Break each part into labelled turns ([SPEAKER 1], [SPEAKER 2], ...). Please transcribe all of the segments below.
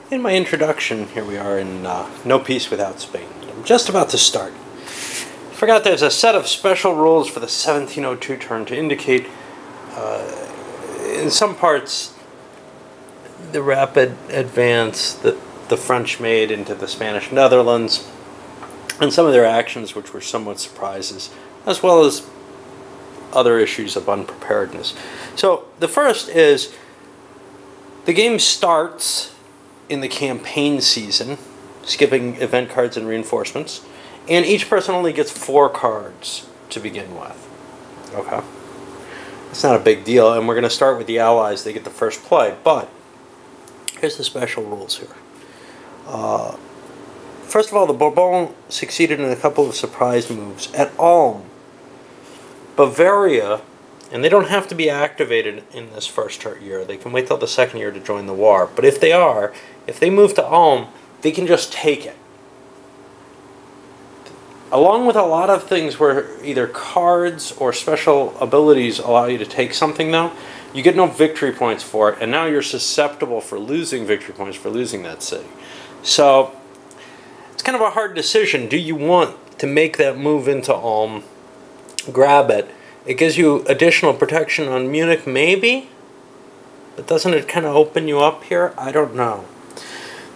[SPEAKER 1] In my introduction, here we are in No Peace Without Spain. I'm just about to start. I forgot there's a set of special rules for the 1702 turn to indicate, in some parts, the rapid advance that the French made into the Spanish Netherlands, and some of their actions which were somewhat surprises, as well as other issues of unpreparedness. So the first is, the game starts in the campaign season, skipping event cards and reinforcements, and each person only gets 4 cards to begin with. Okay? It's not a big deal, and we're going to start with the Allies. They get the first play, but here's the special rules here. First of all, the Bourbons succeeded in a couple of surprise moves. At Ulm, Bavaria, and they don't have to be activated in this first year. They can wait till the second year to join the war. But if they move to Ulm, they can just take it. Along with a lot of things where either cards or special abilities allow you to take something, though, you get no victory points for it, and now you're susceptible for losing victory points for losing that city. So it's kind of a hard decision. Do you want to make that move into Ulm, grab it? It gives you additional protection on Munich, maybe? But doesn't it kind of open you up here? I don't know.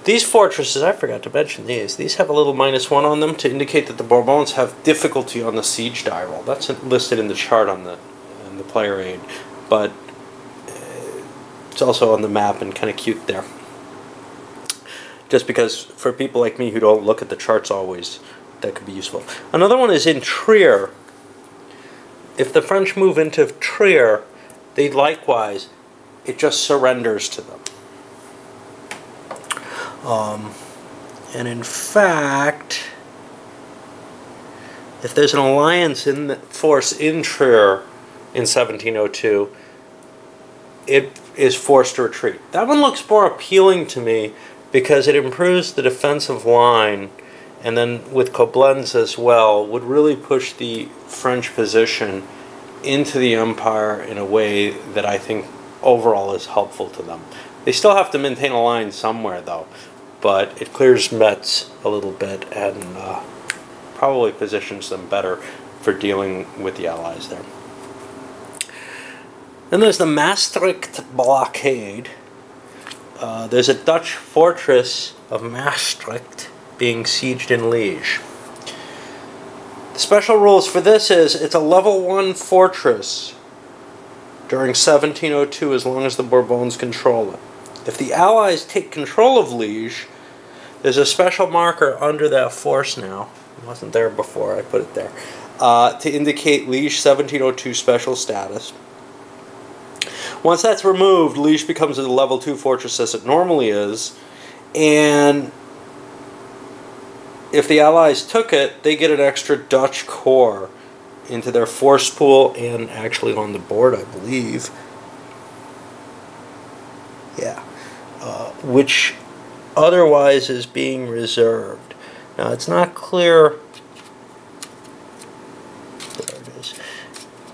[SPEAKER 1] These fortresses, I forgot to mention these have a little -1 on them to indicate that the Bourbons have difficulty on the siege die roll. That's listed in the chart on the player aid, but it's also on the map and kind of cute there. Just because for people like me who don't look at the charts always, that could be useful. Another one is in Trier. If the French move into Trier, they likewise, it just surrenders to them. And in fact, if there's an alliance in the force in Trier in 1702, it is forced to retreat. That one looks more appealing to me because it improves the defensive line, and then with Koblenz as well, would really push the French position into the empire in a way that I think overall is helpful to them. They still have to maintain a line somewhere, though, but it clears Metz a little bit and probably positions them better for dealing with the Allies there. Then there's the Maastricht blockade. There's a Dutch fortress of Maastricht being sieged in Liege. The special rules for this is it's a level 1 fortress during 1702 as long as the Bourbons control it. If the Allies take control of Liege, there's a special marker under that force now. It wasn't there before, I put it there. To indicate Liege 1702 special status. Once that's removed, Liege becomes a level 2 fortress as it normally is, and if the Allies took it, they get an extra Dutch corps into their force pool and actually on the board, I believe. Yeah. Which otherwise is being reserved. Now, it's not clear. There it is.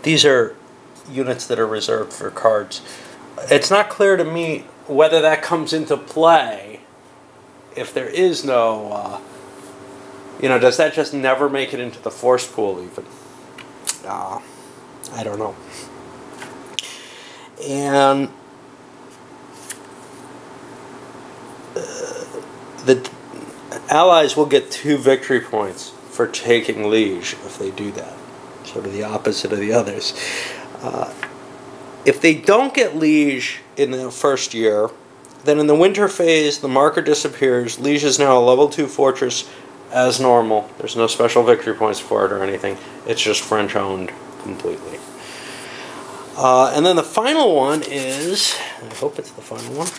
[SPEAKER 1] These are units that are reserved for cards. It's not clear to me whether that comes into play if there is no... does that just never make it into the force pool even? I don't know. And the Allies will get 2 victory points for taking Liege if they do that. Sort of the opposite of the others. If they don't get Liege in the first year, then in the winter phase the marker disappears. Liege is now a level 2 fortress as normal. There's no special victory points for it or anything. It's just French owned completely. And then the final one is, I hope it's the final one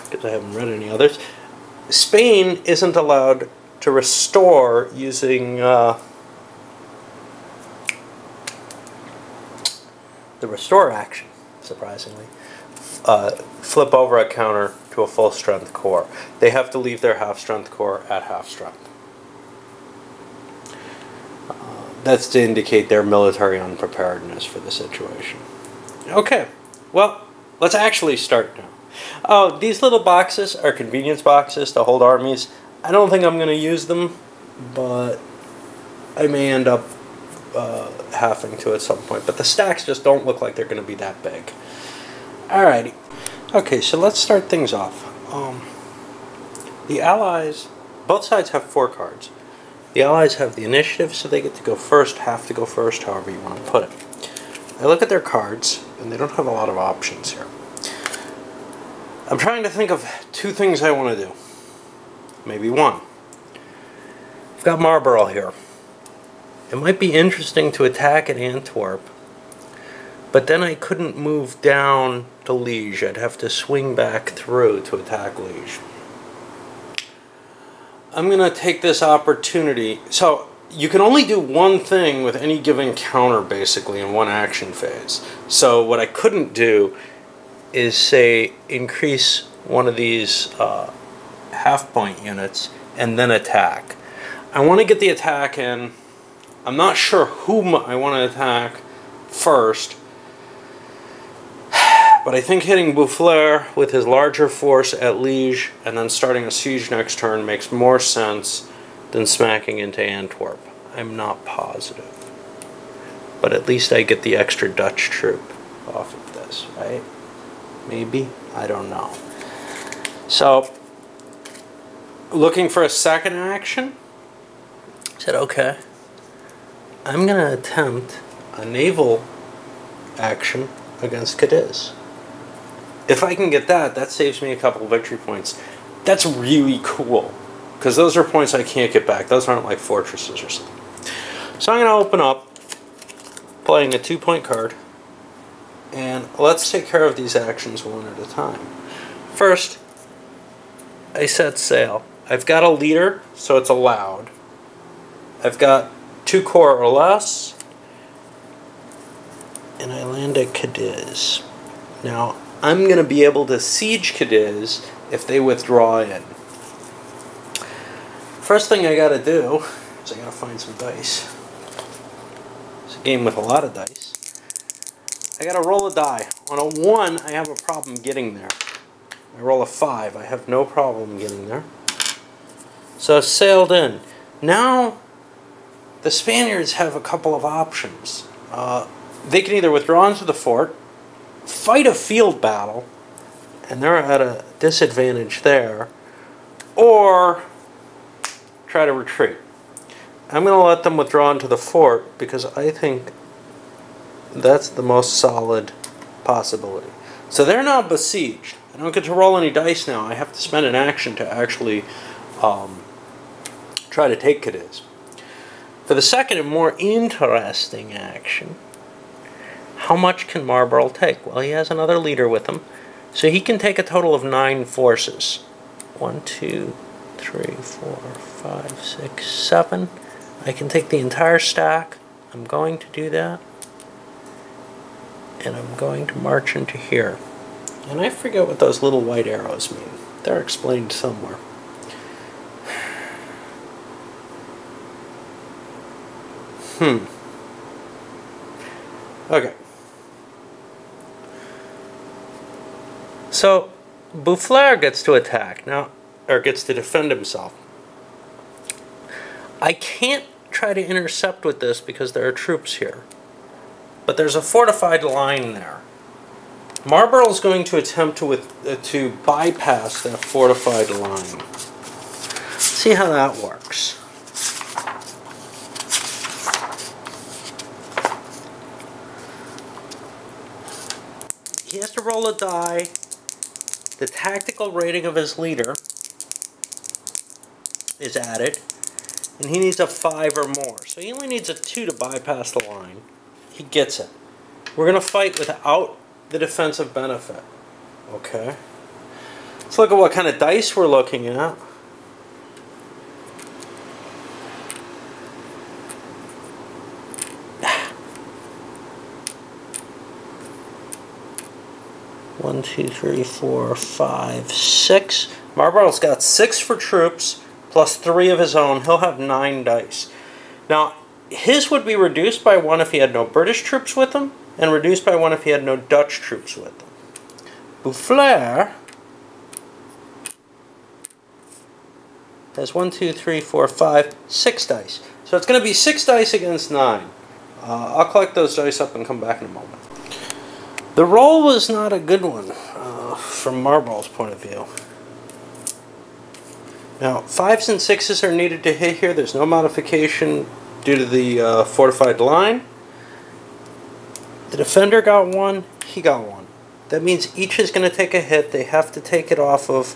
[SPEAKER 1] because I haven't read any others, Spain isn't allowed to restore using the restore action, surprisingly. Flip over a counter to a full strength corps. They have to leave their half strength corps at half strength. That's to indicate their military unpreparedness for the situation. Okay, well, let's actually start now. Oh, these little boxes are convenience boxes to hold armies. I don't think I'm going to use them, but I may end up having to at some point. But the stacks just don't look like they're going to be that big. Alrighty. Okay, so let's start things off. The Allies, both sides have 4 cards. The Allies have the initiative, so they get to go first, have to go first, however you want to put it. I look at their cards, and they don't have a lot of options here. I'm trying to think of 2 things I want to do. Maybe 1. I've got Marlborough here. It might be interesting to attack at Antwerp, but then I couldn't move down to Liege. I'd have to swing back through to attack Liege. I'm going to take this opportunity. So, you can only do one thing with any given counter, basically, in one action phase. So, what I couldn't do is, say, increase one of these half-point units and then attack. I want to get the attack in. I'm not sure whom I want to attack first, but I think hitting Boufflers with his larger force at Liege and then starting a siege next turn makes more sense than smacking into Antwerp. I'm not positive. But at least I get the extra Dutch troop off of this, right? Maybe? I don't know. So, looking for a second action, I said, okay, I'm going to attempt a naval action against Cadiz. If I can get that, that saves me a couple of victory points. That's really cool, because those are points I can't get back. Those aren't like fortresses or something. So I'm going to open up, playing a 2-point card, and let's take care of these actions one at a time. First, I set sail. I've got a leader, so it's allowed. I've got 2 corps or less, and I land at Cadiz. Now, I'm going to be able to siege Cadiz if they withdraw in. First thing I got to do is I got to find some dice. It's a game with a lot of dice. I got to roll a die. On a 1, I have a problem getting there. I roll a 5. I have no problem getting there. So I've sailed in. Now, the Spaniards have a couple of options. They can either withdraw into the fort, fight a field battle, and they're at a disadvantage there, or try to retreat. I'm going to let them withdraw into the fort because I think that's the most solid possibility. So they're now besieged. I don't get to roll any dice now. I have to spend an action to actually try to take Cadiz. For the second and more interesting action, how much can Marlborough take? Well, he has another leader with him, so he can take a total of 9 forces. 1, 2, 3, 4, 5, 6, 7. I can take the entire stack. I'm going to do that. And I'm going to march into here. And I forget what those little white arrows mean. They're explained somewhere. Okay. So, Boufflers gets to attack now, or gets to defend himself. I can't try to intercept with this because there are troops here. But there's a fortified line there. Marlborough's going to attempt to bypass that fortified line. Let's see how that works. He has to roll a die. The tactical rating of his leader is added, and he needs a 5 or more. So he only needs a 2 to bypass the line. He gets it. We're going to fight without the defensive benefit. Okay. Let's look at what kind of dice we're looking at. One, 2, 3, 4, 5, 6. Marlborough's got 6 for troops, plus 3 of his own. He'll have 9 dice. Now, his would be reduced by 1 if he had no British troops with him, and reduced by 1 if he had no Dutch troops with him. Boufflers has 1, 2, 3, 4, 5, 6 dice. So it's going to be 6 dice against 9. I'll collect those dice up and come back in a moment. The roll was not a good one from Marball's point of view. Now, 5s and 6s are needed to hit here. There's no modification due to the fortified line. The defender got 1, he got 1. That means each is going to take a hit. They have to take it off of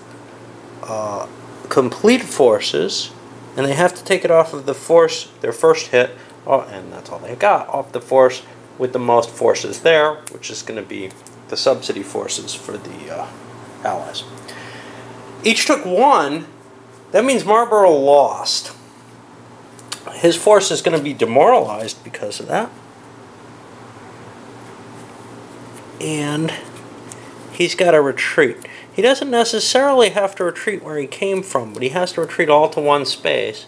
[SPEAKER 1] complete forces, and they have to take it off of the force, their first hit, and that's all they got, off the force with the most forces there, which is going to be the subsidy forces for the Allies. Each took 1. That means Marlborough lost. His force is going to be demoralized because of that. And he's got to retreat. He doesn't necessarily have to retreat where he came from, but he has to retreat all to one space.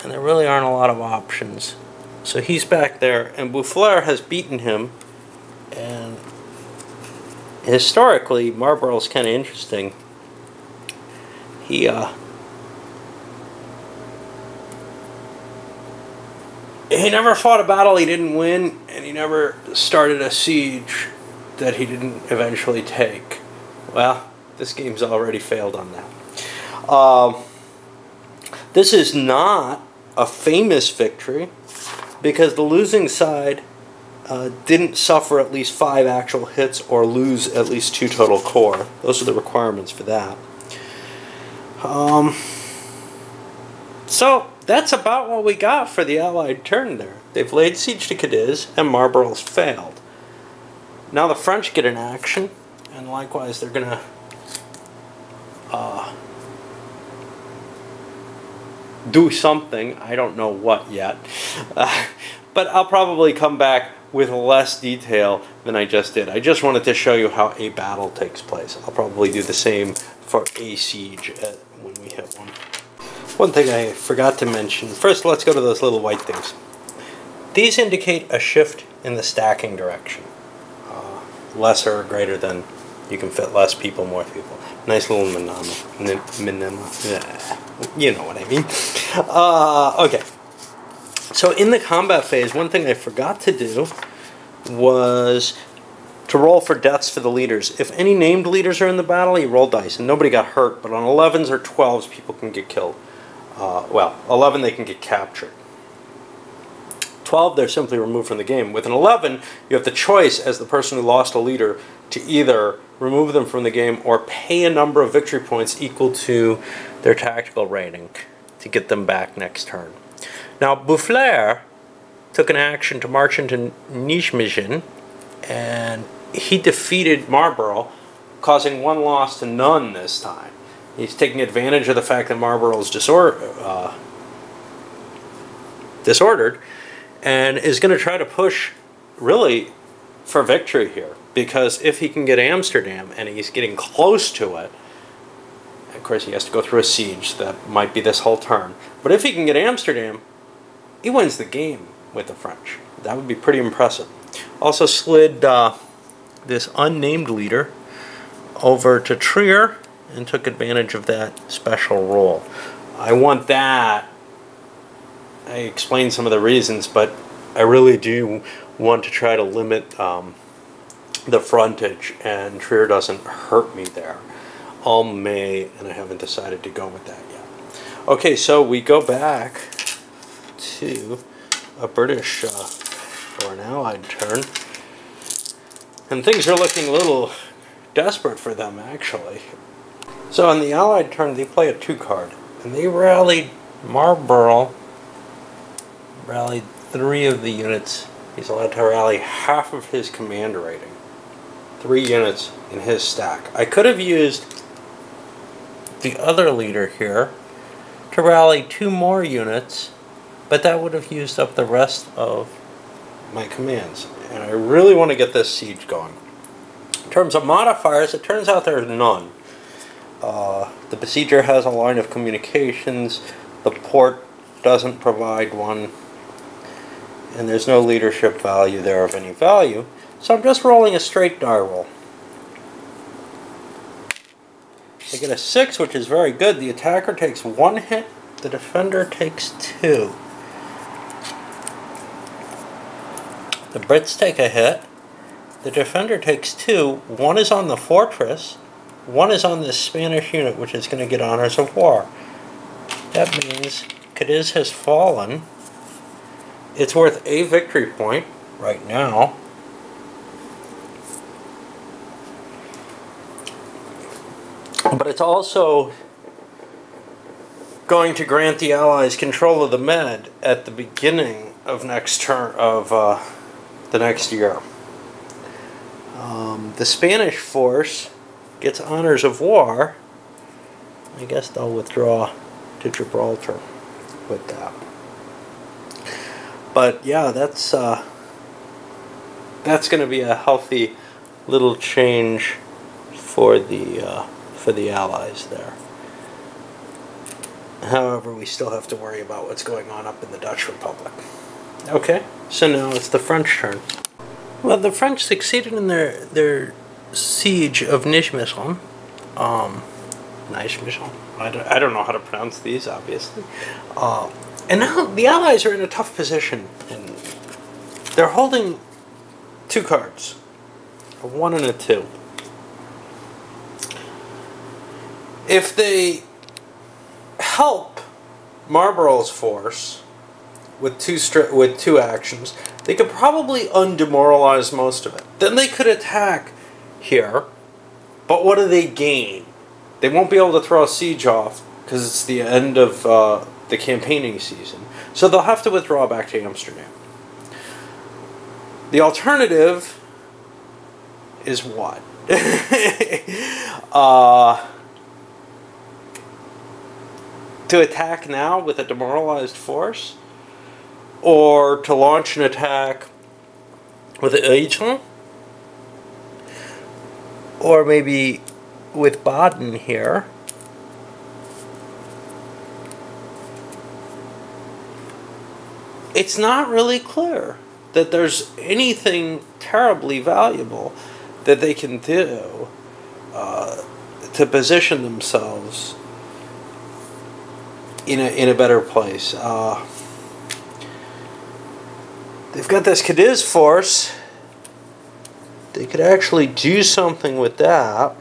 [SPEAKER 1] And there really aren't a lot of options. So he's back there, and Boufflers has beaten him. And historically, Marlborough's kind of interesting. He never fought a battle he didn't win, and he never started a siege that he didn't eventually take. Well, this game's already failed on that. This is not a famous victory, because the losing side didn't suffer at least 5 actual hits or lose at least 2 total core. Those are the requirements for that. So that's about what we got for the Allied turn there. They've laid siege to Cadiz, and Marlborough's failed. Now the French get in action, and likewise they're going to do something. I don't know what yet. But I'll probably come back with less detail than I just did. I just wanted to show you how a battle takes place. I'll probably do the same for a siege when we hit one. One thing I forgot to mention. First, let's go to those little white things. These indicate a shift in the stacking direction. Lesser or greater than, you can fit less people, more people. Nice little you know what I mean. Okay. So in the combat phase, one thing I forgot to do was to roll for deaths for the leaders. If any named leaders are in the battle, you roll dice, and nobody got hurt, but on 11s or 12s, people can get killed. Well, 11 they can get captured. 12, they're simply removed from the game. With an 11, you have the choice as the person who lost a leader to either remove them from the game or pay a number of victory points equal to their tactical rating to get them back next turn. Now, Boufflers took an action to march into Nijmegen, and he defeated Marlborough, causing 1 loss to none this time. He's taking advantage of the fact that Marlborough is disordered, and is going to try to push, really, for victory here. Because if he can get Amsterdam, and he's getting close to it, of course he has to go through a siege, so that might be this whole turn. But if he can get Amsterdam, he wins the game with the French. That would be pretty impressive. Also slid this unnamed leader over to Trier, and took advantage of that special role. I want that. I explained some of the reasons, but I really do want to try to limit the frontage, and Trier doesn't hurt me there. All may, and I haven't decided to go with that yet. Okay, so we go back to a British or an Allied turn, and things are looking a little desperate for them, actually. So on the Allied turn, they play a 2 card, and they rallied Marlborough. Rallied 3 of the units. He's allowed to rally half of his command rating. 3 units in his stack. I could have used the other leader here to rally 2 more units, but that would have used up the rest of my commands. And I really want to get this siege going. In terms of modifiers, it turns out there's none. The besieger has a line of communications. The port doesn't provide one. And there's no leadership value there of any value. So I'm just rolling a straight die roll. They get a 6, which is very good. The attacker takes 1 hit. The defender takes 2. The Brits take a hit. The defender takes 2. 1 is on the fortress. 1 is on this Spanish unit, which is going to get honors of war. That means Cadiz has fallen. It's worth a victory point right now. But it's also going to grant the Allies control of the Med at the beginning of the next year. The Spanish force gets honors of war. I guess they'll withdraw to Gibraltar with that. But yeah, that's going to be a healthy little change for the Allies there. However, we still have to worry about what's going on up in the Dutch Republic. Okay, so now it's the French turn. Well, the French succeeded in their siege of Nijmegen. Nijmegen. I don't know how to pronounce these, obviously. And now the Allies are in a tough position. And they're holding 2 cards. A 1 and a 2. If they help Marlborough's force with 2 actions, they could probably undemoralize most of it. Then they could attack here, but what do they gain? They won't be able to throw a siege off because it's the end of the campaigning season. So they'll have to withdraw back to Amsterdam. The alternative is what? To attack now with a demoralized force? Or to launch an attack with Agen? Or maybe with Baden here? It's not really clear that there's anything terribly valuable that they can do to position themselves in a better place. They've got this Cadiz force. They could actually do something with that.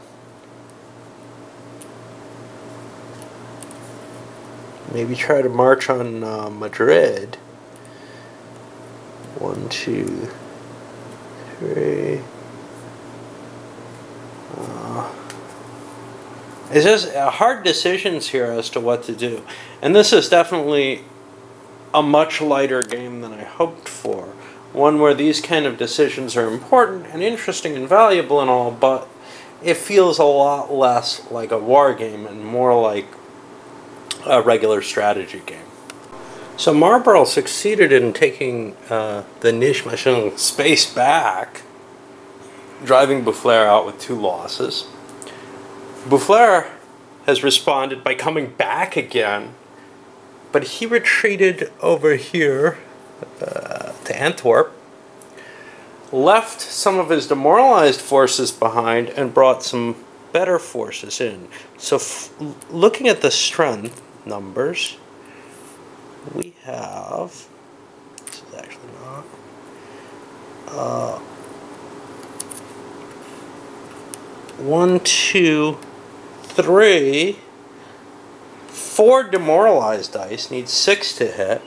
[SPEAKER 1] Maybe try to march on Madrid. 1, 2, 3. It's just hard decisions here as to what to do. And this is definitely a much lighter game than I hoped for. One where these kind of decisions are important and interesting and valuable and all, but it feels a lot less like a war game and more like a regular strategy game. So Marlborough succeeded in taking the Nijmegen space back, driving Boufflers out with 2 losses. Boufflers has responded by coming back again, but he retreated over here to Antwerp, left some of his demoralized forces behind, and brought some better forces in. So looking at the strength numbers, we have, this is actually not, 1, 2, 3, 4 demoralized dice, needs 6 to hit,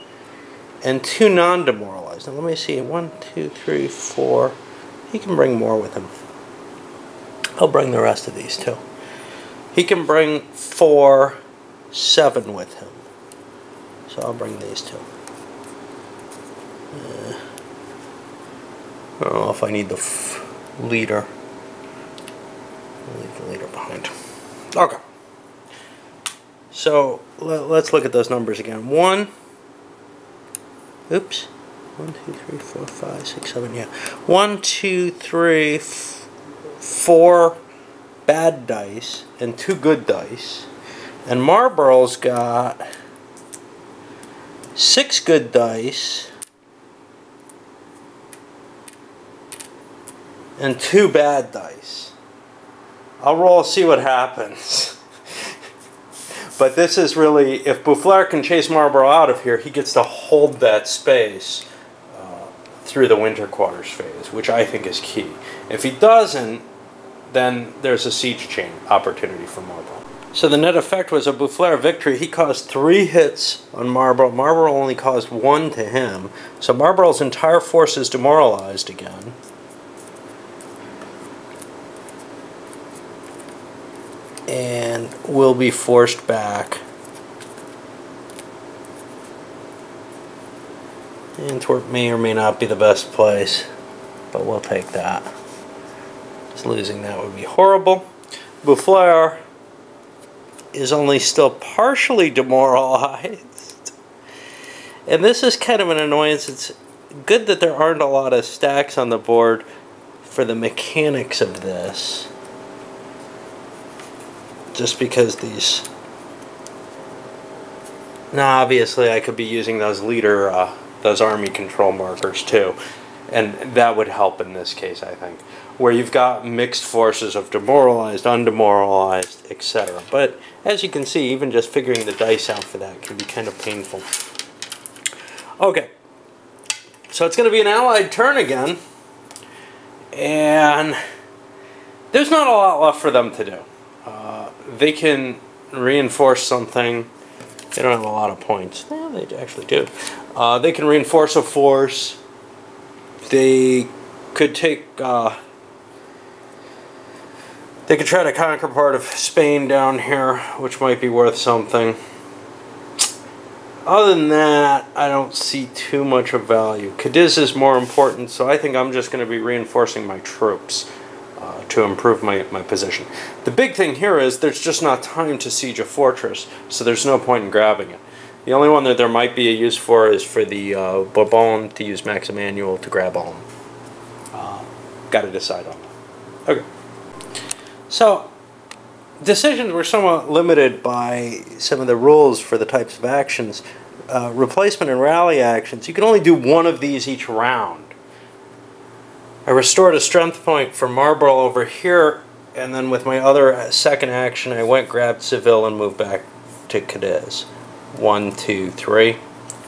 [SPEAKER 1] and 2 non-demoralized. Now let me see, 1, 2, 3, 4, he can bring more with him. I'll bring the rest of these too. He can bring 4, 7 with him. So I'll bring these too. I don't know if I need the leader. I'll leave the leader behind. Okay. So let's look at those numbers again. 1, 2, 3, 4, 5, 6, 7, yeah. 1, 2, 3, 4 bad dice and 2 good dice. And Marlborough's got 6 good dice and 2 bad dice. I'll roll, see what happens. But this is really, if Boufflers can chase Marlborough out of here, he gets to hold that space through the winter quarters phase, which I think is key. If he doesn't, then there's a siege chain opportunity for Marlborough. So the net effect was a Boufflers victory. He caused 3 hits on Marlborough. Marlborough only caused 1 to him. So Marlborough's entire force is demoralized again. And will be forced back Antwerp may or may not be the best place, but we'll take that. Just losing that would be horrible. Boufflers is only still partially demoralized. And this is kind of an annoyance. It's good that there aren't a lot of stacks on the board for the mechanics of this. Just because these... Now, obviously, I could be using those leader... those army control markers too, and that would help in this case, I think, where you've got mixed forces of demoralized, undemoralized, etc. But as you can see, even just figuring the dice out for that can be kind of painful. Okay, so it's going to be an allied turn again, and there's not a lot left for them to do. They can reinforce something. They don't have a lot of points. Yeah, they actually do. They can reinforce a force. They could take... they could try to conquer part of Spain down here, which might be worth something. Other than that, I don't see too much of value. Cadiz is more important, so I think I'm just going to be reinforcing my troops to improve my position. The big thing here is there's just not time to siege a fortress, so there's no point in grabbing it. The only one that there might be a use for is for the Bourbon to use Max Emanuel to grab Ulm. Got to decide on that. Okay. So, decisions were somewhat limited by some of the rules for the types of actions. Replacement and rally actions, you can only do one of these each round. I restored a strength point for Marlborough over here, and then with my other second action, I went, grabbed Seville, and moved back to Cadiz. 1, 2, 3.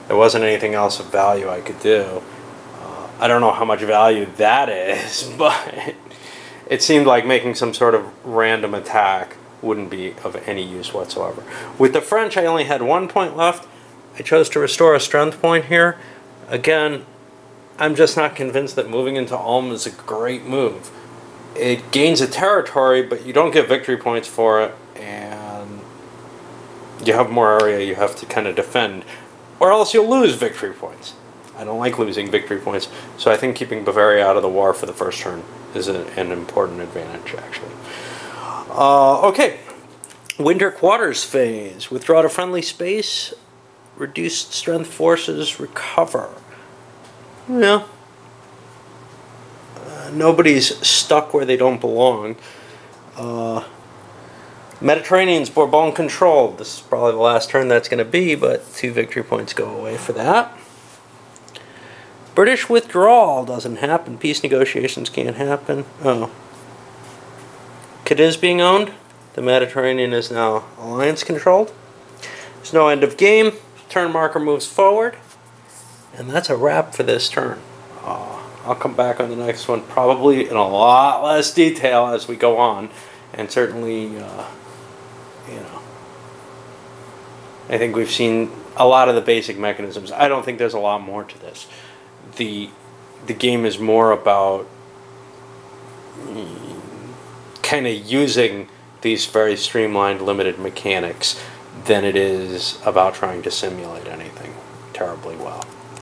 [SPEAKER 1] There wasn't anything else of value I could do. I don't know how much value that is, but it seemed like making some sort of random attack wouldn't be of any use whatsoever. With the French, I only had 1 point left. I chose to restore a strength point here. Again, I'm just not convinced that moving into Ulm is a great move. It gains a territory, but you don't get victory points for it, and you have more area you have to kind of defend, or else you'll lose victory points. I don't like losing victory points, so I think keeping Bavaria out of the war for the first turn is an important advantage, actually. Okay, Winter Quarters phase. Withdraw to friendly space, reduced strength forces, recover. Yeah. Nobody's stuck where they don't belong. Mediterranean's Bourbon controlled. This is probably the last turn that's going to be, but 2 victory points go away for that. British withdrawal doesn't happen. Peace negotiations can't happen. Oh. Cadiz being owned. The Mediterranean is now alliance controlled. There's no end of game. Turn marker moves forward. And that's a wrap for this turn. I'll come back on the next one, probably in a lot less detail as we go on. And certainly, you know, I think we've seen a lot of the basic mechanisms. I don't think there's a lot more to this. The game is more about kind of using these very streamlined, limited mechanics than it is about trying to simulate anything terribly well.